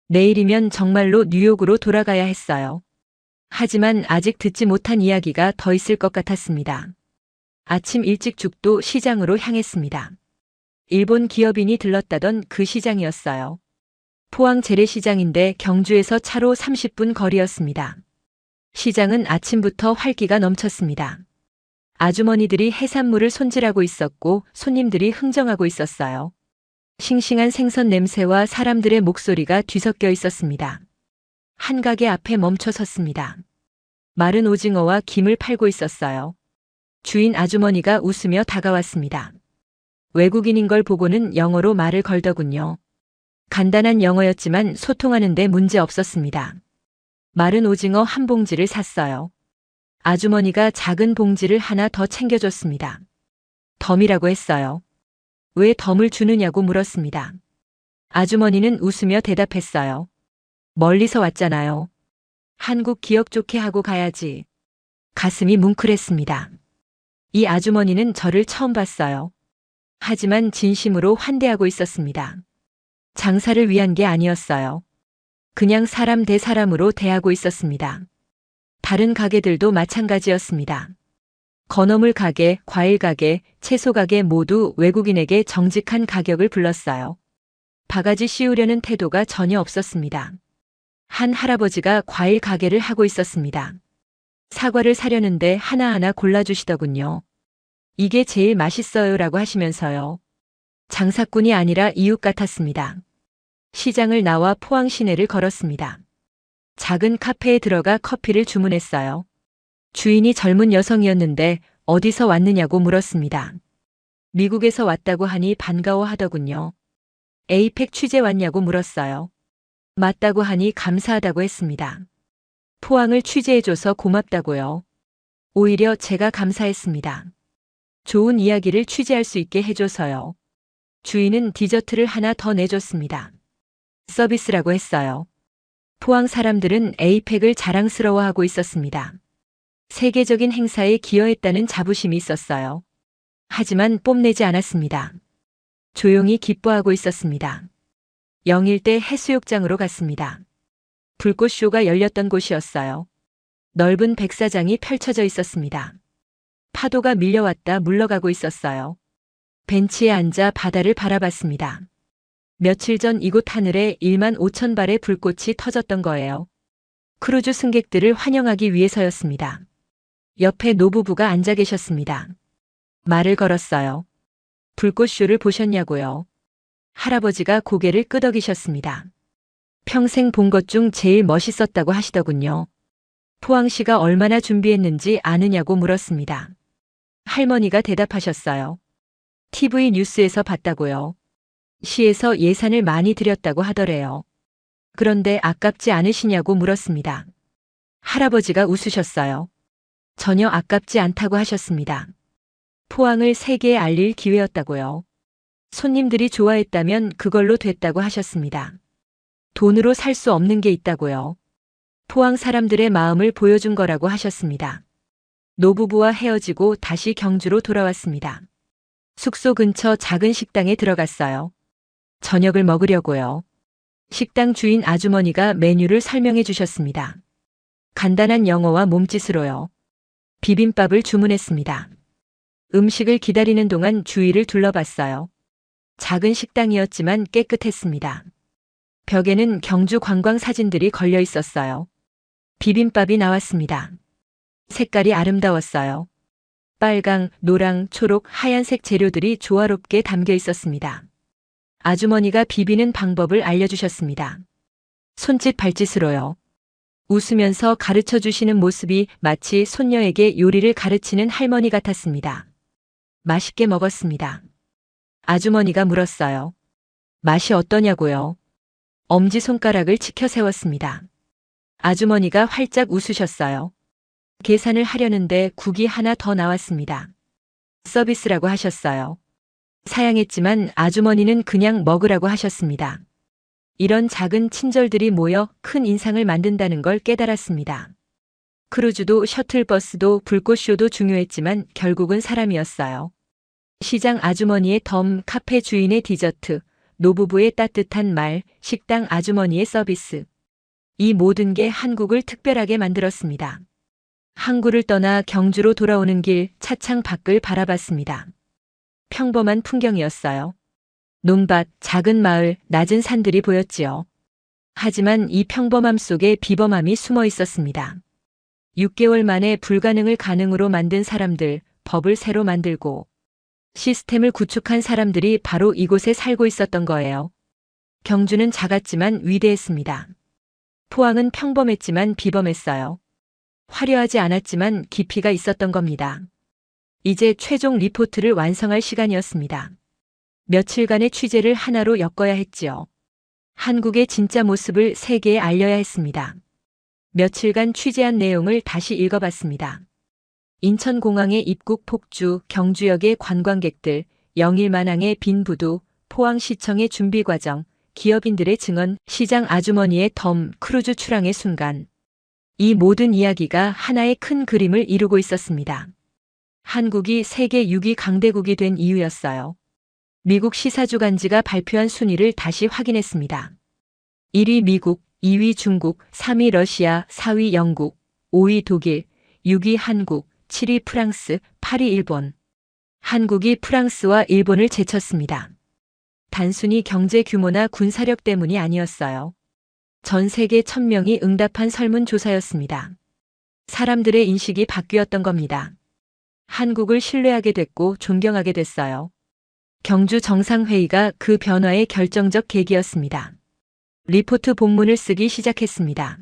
내일이면 정말로 뉴욕으로 돌아가야 했어요. 하지만 아직 듣지 못한 이야기가 더 있을 것 같았습니다. 아침 일찍 죽도 시장으로 향했습니다. 일본 기업인이 들렀다던 그 시장이었어요. 포항 재래시장인데 경주에서 차로 30분 거리였습니다. 시장은 아침부터 활기가 넘쳤습니다. 아주머니들이 해산물을 손질하고 있었고 손님들이 흥정하고 있었어요. 싱싱한 생선 냄새와 사람들의 목소리가 뒤섞여 있었습니다. 한 가게 앞에 멈춰 섰습니다. 마른 오징어와 김을 팔고 있었어요. 주인 아주머니가 웃으며 다가왔습니다. 외국인인 걸 보고는 영어로 말을 걸더군요. 간단한 영어였지만 소통하는 데 문제 없었습니다. 마른 오징어 한 봉지를 샀어요. 아주머니가 작은 봉지를 하나 더 챙겨줬습니다. 덤이라고 했어요. 왜 덤을 주느냐고 물었습니다. 아주머니는 웃으며 대답했어요. 멀리서 왔잖아요. 한국 기억 좋게 하고 가야지. 가슴이 뭉클했습니다. 이 아주머니는 저를 처음 봤어요. 하지만 진심으로 환대하고 있었습니다. 장사를 위한 게 아니었어요. 그냥 사람 대 사람으로 대하고 있었습니다. 다른 가게들도 마찬가지였습니다. 건어물 가게, 과일 가게, 채소 가게 모두 외국인에게 정직한 가격을 불렀어요. 바가지 씌우려는 태도가 전혀 없었습니다. 한 할아버지가 과일 가게를 하고 있었습니다. 사과를 사려는데 하나하나 골라주시더군요. 이게 제일 맛있어요라고 하시면서요. 장사꾼이 아니라 이웃 같았습니다. 시장을 나와 포항 시내를 걸었습니다. 작은 카페에 들어가 커피를 주문했어요. 주인이 젊은 여성이었는데 어디서 왔느냐고 물었습니다. 미국에서 왔다고 하니 반가워하더군요. 에이펙 취재 왔냐고 물었어요. 맞다고 하니 감사하다고 했습니다. 포항을 취재해줘서 고맙다고요. 오히려 제가 감사했습니다. 좋은 이야기를 취재할 수 있게 해줘서요. 주인은 디저트를 하나 더 내줬습니다. 서비스라고 했어요. 포항 사람들은 에이펙을 자랑스러워하고 있었습니다. 세계적인 행사에 기여했다는 자부심이 있었어요. 하지만 뽐내지 않았습니다. 조용히 기뻐하고 있었습니다. 0일대 해수욕장으로 갔습니다. 불꽃쇼가 열렸던 곳이었어요. 넓은 백사장이 펼쳐져 있었습니다. 파도가 밀려왔다 물러가고 있었어요. 벤치에 앉아 바다를 바라봤습니다. 며칠 전 이곳 하늘에 1만 5천 발의 불꽃이 터졌던 거예요. 크루즈 승객들을 환영하기 위해서였습니다. 옆에 노부부가 앉아 계셨습니다. 말을 걸었어요. 불꽃쇼를 보셨냐고요? 할아버지가 고개를 끄덕이셨습니다. 평생 본 것 중 제일 멋있었다고 하시더군요. 포항시가 얼마나 준비했는지 아느냐고 물었습니다. 할머니가 대답하셨어요. TV 뉴스에서 봤다고요. 시에서 예산을 많이 들였다고 하더래요. 그런데 아깝지 않으시냐고 물었습니다. 할아버지가 웃으셨어요. 전혀 아깝지 않다고 하셨습니다. 포항을 세계에 알릴 기회였다고요. 손님들이 좋아했다면 그걸로 됐다고 하셨습니다. 돈으로 살 수 없는 게 있다고요. 포항 사람들의 마음을 보여준 거라고 하셨습니다. 노부부와 헤어지고 다시 경주로 돌아왔습니다. 숙소 근처 작은 식당에 들어갔어요. 저녁을 먹으려고요. 식당 주인 아주머니가 메뉴를 설명해 주셨습니다. 간단한 영어와 몸짓으로요. 비빔밥을 주문했습니다. 음식을 기다리는 동안 주위를 둘러봤어요. 작은 식당이었지만 깨끗했습니다. 벽에는 경주 관광 사진들이 걸려 있었어요. 비빔밥이 나왔습니다. 색깔이 아름다웠어요. 빨강, 노랑, 초록, 하얀색 재료들이 조화롭게 담겨 있었습니다. 아주머니가 비비는 방법을 알려주셨습니다. 손짓 발짓으로요. 웃으면서 가르쳐 주시는 모습이 마치 손녀에게 요리를 가르치는 할머니 같았습니다. 맛있게 먹었습니다. 아주머니가 물었어요. 맛이 어떠냐고요? 엄지손가락을 치켜 세웠습니다. 아주머니가 활짝 웃으셨어요. 계산을 하려는데 국이 하나 더 나왔습니다. 서비스라고 하셨어요. 사양했지만 아주머니는 그냥 먹으라고 하셨습니다. 이런 작은 친절들이 모여 큰 인상을 만든다는 걸 깨달았습니다. 크루즈도 셔틀버스도 불꽃쇼도 중요했지만 결국은 사람이었어요. 시장 아주머니의 덤, 카페 주인의 디저트, 노부부의 따뜻한 말, 식당 아주머니의 서비스. 이 모든 게 한국을 특별하게 만들었습니다. 항구를 떠나 경주로 돌아오는 길 차창 밖을 바라봤습니다. 평범한 풍경이었어요. 논밭, 작은 마을, 낮은 산들이 보였지요. 하지만 이 평범함 속에 비범함이 숨어 있었습니다. 6개월 만에 불가능을 가능으로 만든 사람들, 법을 새로 만들고 시스템을 구축한 사람들이 바로 이곳에 살고 있었던 거예요. 경주는 작았지만 위대했습니다. 포항은 평범했지만 비범했어요. 화려하지 않았지만 깊이가 있었던 겁니다. 이제 최종 리포트를 완성할 시간이었습니다. 며칠간의 취재를 하나로 엮어야 했지요. 한국의 진짜 모습을 세계에 알려야 했습니다. 며칠간 취재한 내용을 다시 읽어봤습니다. 인천공항의 입국 폭주, 경주역의 관광객들, 영일만항의 빈 부두, 포항시청의 준비 과정, 기업인들의 증언, 시장 아주머니의 덤, 크루즈 출항의 순간. 이 모든 이야기가 하나의 큰 그림을 이루고 있었습니다. 한국이 세계 6위 강대국이 된 이유였어요. 미국 시사주간지가 발표한 순위를 다시 확인했습니다. 1위 미국, 2위 중국, 3위 러시아, 4위 영국, 5위 독일, 6위 한국, 7위 프랑스, 8위 일본. 한국이 프랑스와 일본을 제쳤습니다. 단순히 경제 규모나 군사력 때문이 아니었어요. 전 세계 1000명이 응답한 설문조사였습니다. 사람들의 인식이 바뀌었던 겁니다. 한국을 신뢰하게 됐고 존경하게 됐어요. 경주 정상회의가 그 변화의 결정적 계기였습니다. 리포트 본문을 쓰기 시작했습니다.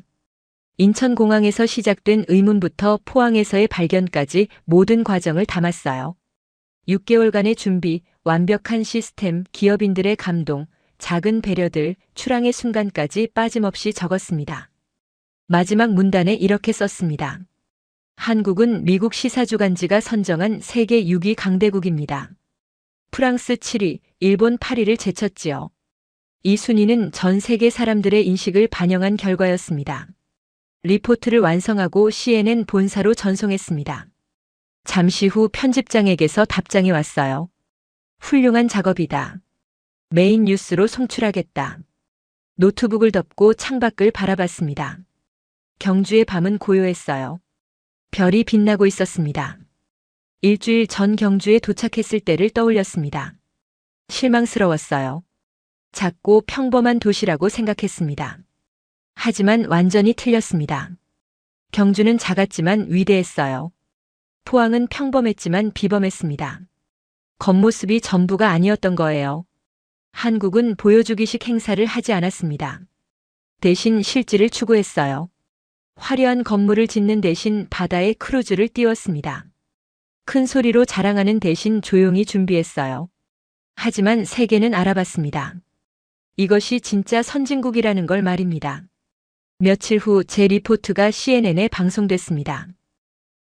인천공항에서 시작된 의문부터 포항에서의 발견까지 모든 과정을 담았어요. 6개월간의 준비, 완벽한 시스템, 기업인들의 감동, 작은 배려들, 출항의 순간까지 빠짐없이 적었습니다. 마지막 문단에 이렇게 썼습니다. 한국은 미국 시사주간지가 선정한 세계 6위 강대국입니다. 프랑스 7위, 일본 8위를 제쳤지요. 이 순위는 전 세계 사람들의 인식을 반영한 결과였습니다. 리포트를 완성하고 CNN 본사로 전송했습니다. 잠시 후 편집장에게서 답장이 왔어요. 훌륭한 작업이다. 메인 뉴스로 송출하겠다. 노트북을 덮고 창밖을 바라봤습니다. 경주의 밤은 고요했어요. 별이 빛나고 있었습니다. 일주일 전 경주에 도착했을 때를 떠올렸습니다. 실망스러웠어요. 작고 평범한 도시라고 생각했습니다. 하지만 완전히 틀렸습니다. 경주는 작았지만 위대했어요. 포항은 평범했지만 비범했습니다. 겉모습이 전부가 아니었던 거예요. 한국은 보여주기식 행사를 하지 않았습니다. 대신 실질을 추구했어요. 화려한 건물을 짓는 대신 바다에 크루즈를 띄웠습니다. 큰 소리로 자랑하는 대신 조용히 준비했어요. 하지만 세계는 알아봤습니다. 이것이 진짜 선진국이라는 걸 말입니다. 며칠 후 제 리포트가 CNN에 방송됐습니다.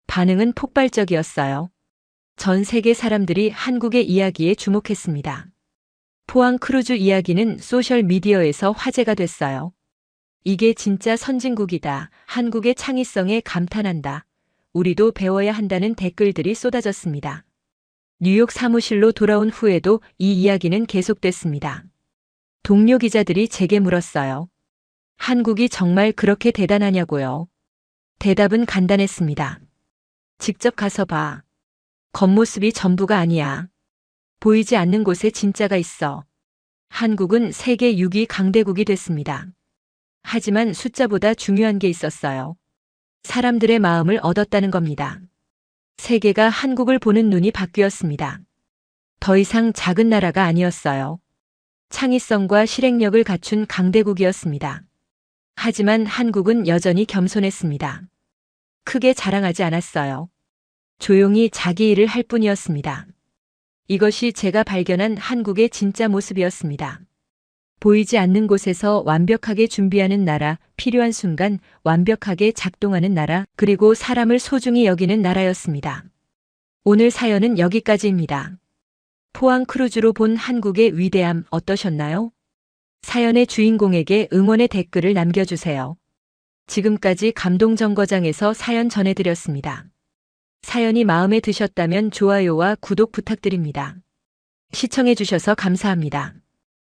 반응은 폭발적이었어요. 전 세계 사람들이 한국의 이야기에 주목했습니다. 포항 크루즈 이야기는 소셜미디어에서 화제가 됐어요. 이게 진짜 선진국이다. 한국의 창의성에 감탄한다. 우리도 배워야 한다는 댓글들이 쏟아졌습니다. 뉴욕 사무실로 돌아온 후에도 이 이야기는 계속됐습니다. 동료 기자들이 제게 물었어요. 한국이 정말 그렇게 대단하냐고요. 대답은 간단했습니다. 직접 가서 봐. 겉모습이 전부가 아니야. 보이지 않는 곳에 진짜가 있어. 한국은 세계 6위 강대국이 됐습니다. 하지만 숫자보다 중요한 게 있었어요. 사람들의 마음을 얻었다는 겁니다. 세계가 한국을 보는 눈이 바뀌었습니다. 더 이상 작은 나라가 아니었어요. 창의성과 실행력을 갖춘 강대국이었습니다. 하지만 한국은 여전히 겸손했습니다. 크게 자랑하지 않았어요. 조용히 자기 일을 할 뿐이었습니다. 이것이 제가 발견한 한국의 진짜 모습이었습니다. 보이지 않는 곳에서 완벽하게 준비하는 나라, 필요한 순간 완벽하게 작동하는 나라, 그리고 사람을 소중히 여기는 나라였습니다. 오늘 사연은 여기까지입니다. 포항 크루즈로 본 한국의 위대함 어떠셨나요? 사연의 주인공에게 응원의 댓글을 남겨주세요. 지금까지 감동정거장에서 사연 전해드렸습니다. 사연이 마음에 드셨다면 좋아요와 구독 부탁드립니다. 시청해주셔서 감사합니다.